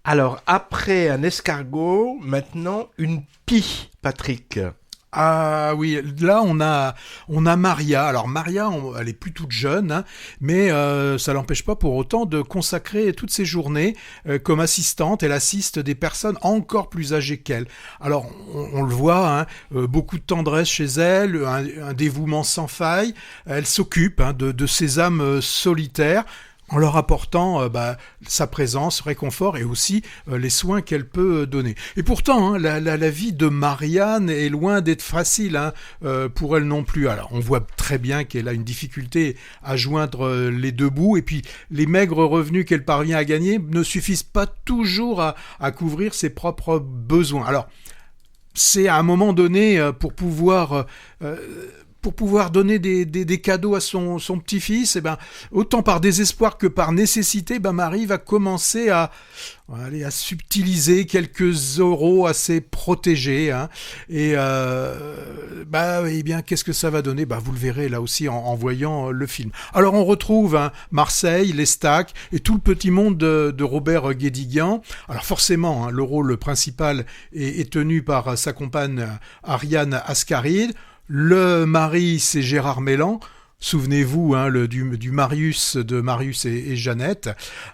Alors, après un escargot, maintenant une pie, Patrick. Ah oui, là on a Maria. Alors Maria, elle est plus toute jeune, hein, mais ça l'empêche pas pour autant de consacrer toutes ses journées comme assistante. Elle assiste des personnes encore plus âgées qu'elle. Alors on le voit, hein, beaucoup de tendresse chez elle, un dévouement sans faille. Elle s'occupe de ces âmes solitaires, en leur apportant sa présence, réconfort et aussi les soins qu'elle peut donner. Et pourtant, hein, la vie de Marianne est loin d'être facile, hein, pour elle non plus. Alors, on voit très bien qu'elle a une difficulté à joindre les deux bouts, et puis les maigres revenus qu'elle parvient à gagner ne suffisent pas toujours à couvrir ses propres besoins. Alors, c'est à un moment donné, pour pouvoir donner des cadeaux à son petit-fils, et autant par désespoir que par nécessité, Marie va commencer à subtiliser quelques euros à ses protégés, hein, et bien qu'est-ce que ça va donner, vous le verrez là aussi en voyant le film. Alors on retrouve, hein, Marseille, l'Estaque et tout le petit monde de Robert Guédiguian. Alors forcément, hein, le rôle principal est tenu par sa compagne Ariane Ascaride. Le mari, c'est Gérard Mélan. Souvenez-vous, hein, du Marius, de Marius et Jeannette.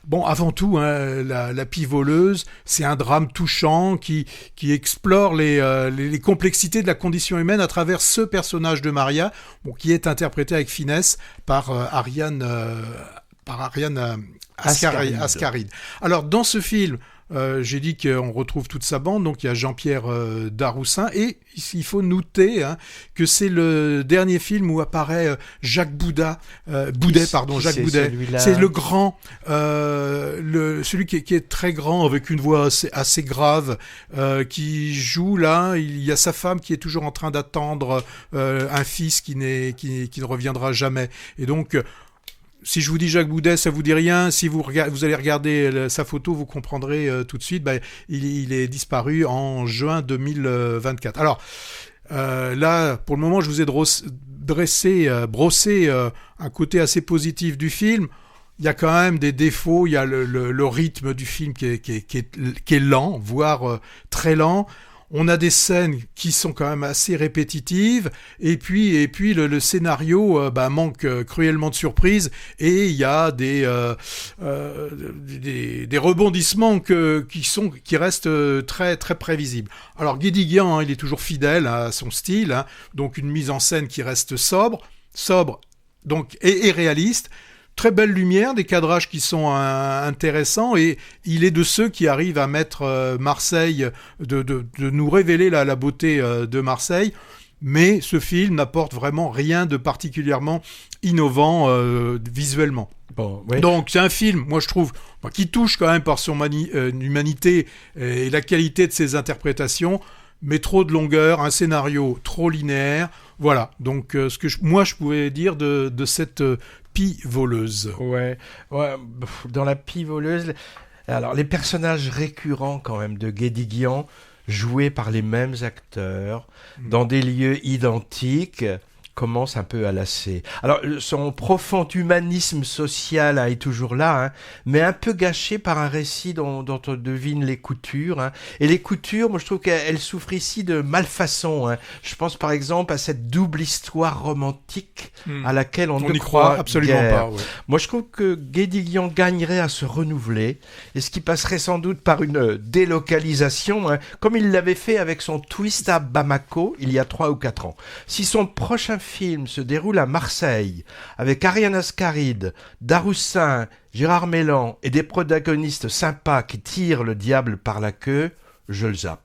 Bon, avant tout, hein, la pie voleuse, c'est un drame touchant qui explore les complexités de la condition humaine à travers ce personnage de Maria, qui est interprété avec finesse par Ariane Ascaride. Alors, dans ce film, j'ai dit qu'on retrouve toute sa bande, donc il y a Jean-Pierre Daroussin, et il faut noter, hein, que c'est le dernier film où apparaît Jacques Boudet. C'est le grand, celui qui est très grand, avec une voix assez grave, qui joue là. Il y a sa femme qui est toujours en train d'attendre un fils qui ne reviendra jamais, et donc si je vous dis Jacques Boudet, ça vous dit rien. Si vous allez regarder sa photo, vous comprendrez tout de suite. Il est disparu en juin 2024. Alors là, pour le moment, je vous ai brossé un côté assez positif du film. Il y a quand même des défauts. Il y a le rythme du film qui est lent, voire très lent. On a des scènes qui sont quand même assez répétitives, et puis le scénario manque cruellement de surprises, et il y a des rebondissements qui restent très très prévisibles. Alors Guédiguian, hein, il est toujours fidèle à son style, hein, donc une mise en scène qui reste sobre donc et réaliste. Très belle lumière, des cadrages qui sont intéressants, et il est de ceux qui arrivent à mettre Marseille, de nous révéler la beauté de Marseille. Mais ce film n'apporte vraiment rien de particulièrement innovant visuellement. Bon, ouais. Donc c'est un film, moi je trouve, qui touche quand même par son humanité et la qualité de ses interprétations, mais trop de longueur, un scénario trop linéaire. Voilà, donc ce que je pouvais dire de cette pie voleuse. Ouais, dans la pie voleuse, alors les personnages récurrents quand même de Guédiguian, joués par les mêmes acteurs, dans des lieux identiques, commence un peu à lasser. Alors, son profond humanisme social est toujours là, hein, mais un peu gâché par un récit dont on devine les coutures. Hein. Et les coutures, moi je trouve qu'elles souffrent ici de malfaçon. Hein. Je pense par exemple à cette double histoire romantique à laquelle on ne croit absolument guère. pas. Ouais. Moi je trouve que Guédiguian gagnerait à se renouveler, et ce qui passerait sans doute par une délocalisation, hein, comme il l'avait fait avec son Twist à Bamako il y a 3 ou 4 ans. Si son prochain film se déroule à Marseille, avec Ariane Ascaride, Daroussin, Gérard Mélan et des protagonistes sympas qui tirent le diable par la queue, je le zappe.